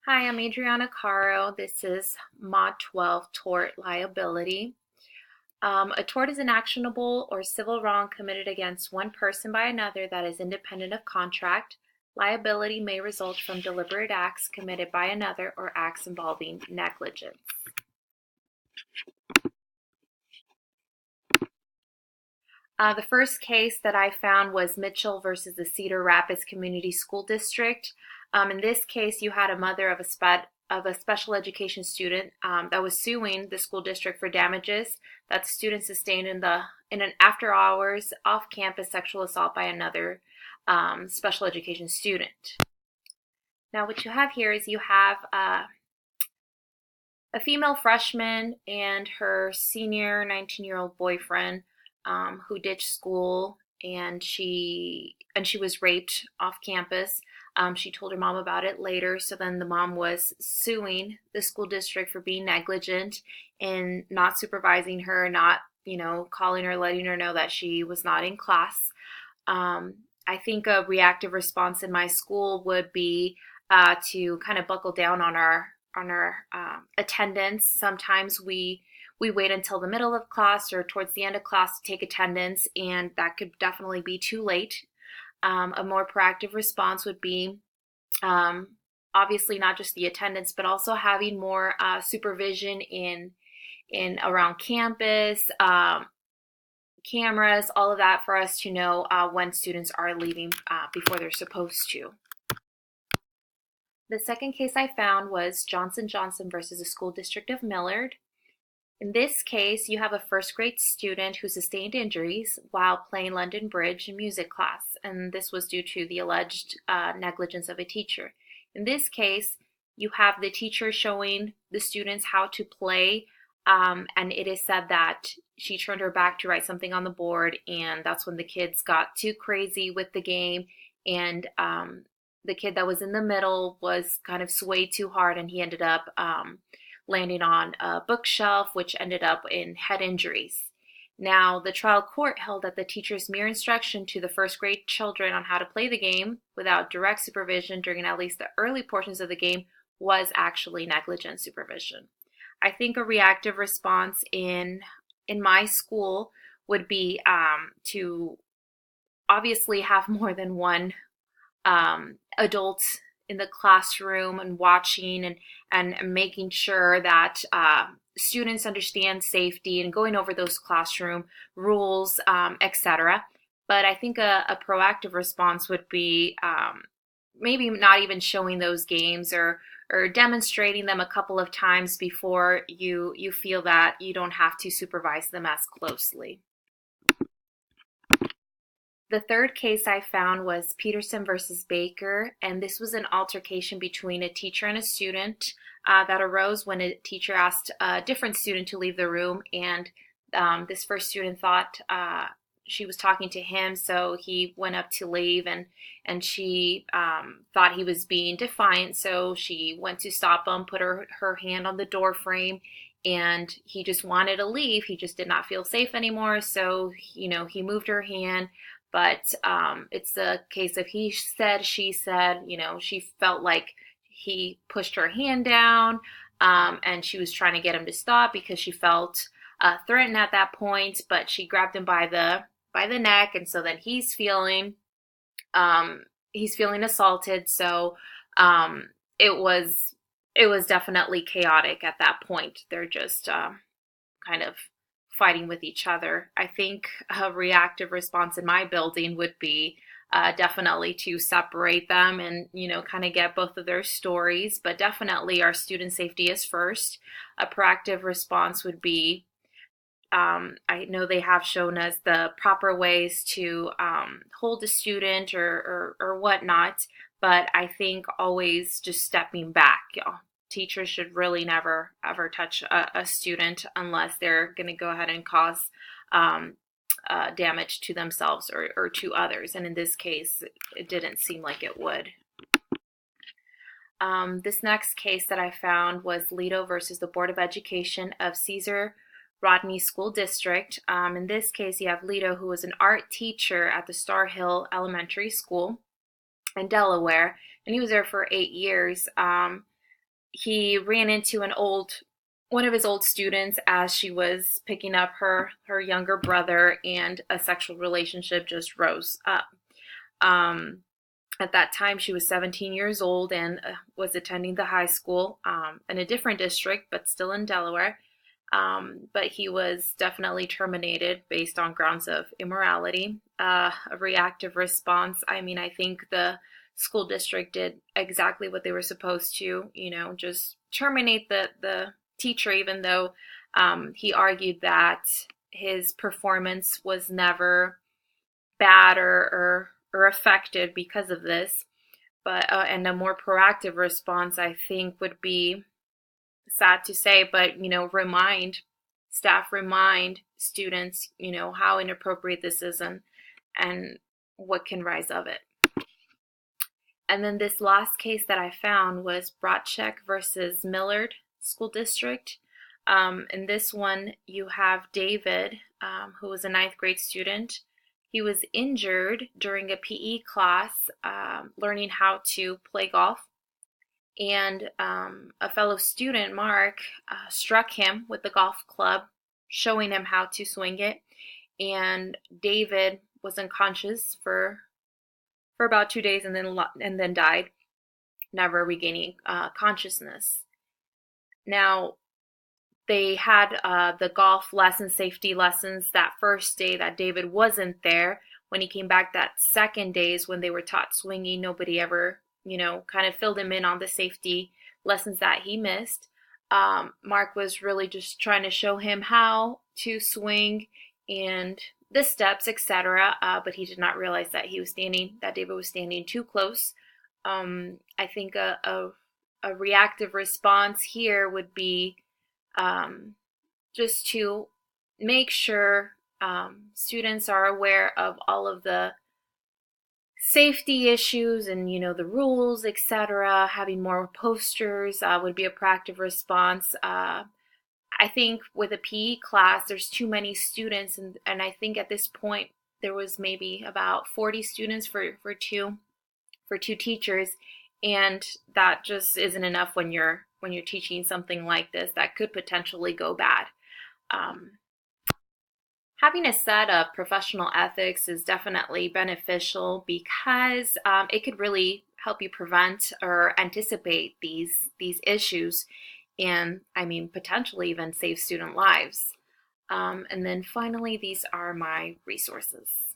Hi, I'm Adriana Caro. This is Mod 12 Tort Liability. A tort is an actionable or civil wrong committed against one person by another that is independent of contract. Liability may result from deliberate acts committed by another or acts involving negligence. The first case that I found was Mitchell versus the Cedar Rapids Community School District. In this case, you had a mother of a special education student that was suing the school district for damages that the student sustained in an after-hours off-campus sexual assault by another special education student. Now, what you have here is you have a female freshman and her senior 19-year-old boyfriend who ditched school, and she was raped off campus. She told her mom about it later, so then the mom was suing the school district for being negligent in not supervising her, not calling her, letting her know that she was not in class. I think a reactive response in my school would be to kind of buckle down on our attendance. Sometimes we wait until the middle of class or towards the end of class to take attendance, and that could definitely be too late. A more proactive response would be obviously not just the attendance, but also having more supervision in around campus, cameras, all of that for us to know when students are leaving before they're supposed to. The second case I found was Johnson Johnson versus the School District of Millard. In this case, you have a first grade student who sustained injuries while playing London Bridge in music class, and this was due to the alleged negligence of a teacher. In this case, you have the teacher showing the students how to play, and it is said that she turned her back to write something on the board, and that's when the kids got too crazy with the game, and the kid that was in the middle was kind of swayed too hard, and he ended up landing on a bookshelf, which ended up in head injuries. Now, the trial court held that the teacher's mere instruction to the first grade children on how to play the game without direct supervision during at least the early portions of the game was actually negligent supervision. I think a reactive response in my school would be to obviously have more than one adult in the classroom and watching and making sure that students understand safety and going over those classroom rules, etc. But I think a proactive response would be maybe not even showing those games or demonstrating them a couple of times before you feel that you don't have to supervise them as closely. The third case I found was Peterson versus Baker, and this was an altercation between a teacher and a student that arose when a teacher asked a different student to leave the room, and this first student thought she was talking to him, so he went up to leave, and she thought he was being defiant, so she went to stop him, put her hand on the door frame, and he just wanted to leave. He just did not feel safe anymore, so he moved her hand. But it's a case of he said, she said. She felt like he pushed her hand down, and she was trying to get him to stop because she felt threatened at that point. But she grabbed him by the neck, and so then he's feeling assaulted. So it was definitely chaotic at that point. They're just kind of fighting with each other. I think a reactive response in my building would be definitely to separate them and kind of get both of their stories, but definitely our student safety is first. A proactive response would be I know they have shown us the proper ways to hold a student or whatnot, but I think always just stepping back. Teachers should really never ever touch a student unless they're going to go ahead and cause damage to themselves or to others. And in this case, it didn't seem like it would. This next case that I found was Leto versus the Board of Education of Caesar Rodney School District. In this case, you have Leto, who was an art teacher at the Star Hill Elementary School in Delaware, and he was there for 8 years. he ran into one of his old students as she was picking up her younger brother, and a sexual relationship just rose up. Um, at that time, she was 17 years old and was attending the high school in a different district, but still in Delaware. But he was definitely terminated based on grounds of immorality. A reactive response. I mean, I think the school district did exactly what they were supposed to, just terminate the teacher, even though he argued that his performance was never bad or affected because of this. But and a more proactive response, I think, would be, sad to say, but remind students, how inappropriate this is, and what can rise of it. And then this last case that I found was Bratchek versus Millard School District. In this one, you have David, who was a ninth grade student. He was injured during a PE class, learning how to play golf. And a fellow student, Mark, struck him with the golf club, showing him how to swing it. And David was unconscious for about 2 days, and then died, never regaining consciousness. Now, they had the golf lesson, safety lessons that first day that David wasn't there. When he came back that second day is when they were taught swinging. Nobody ever, kind of filled him in on the safety lessons that he missed. Mark was really just trying to show him how to swing and the steps, etc. But he did not realize that David was standing too close. I think a reactive response here would be just to make sure students are aware of all of the safety issues and the rules, etc. Having more posters would be a proactive response. I think with a PE class, there's too many students, and I think at this point there was maybe about 40 students for two teachers, and that just isn't enough when you're teaching something like this that could potentially go bad. Having a set of professional ethics is definitely beneficial because it could really help you prevent or anticipate these issues, and potentially even save student lives. And then finally, these are my resources.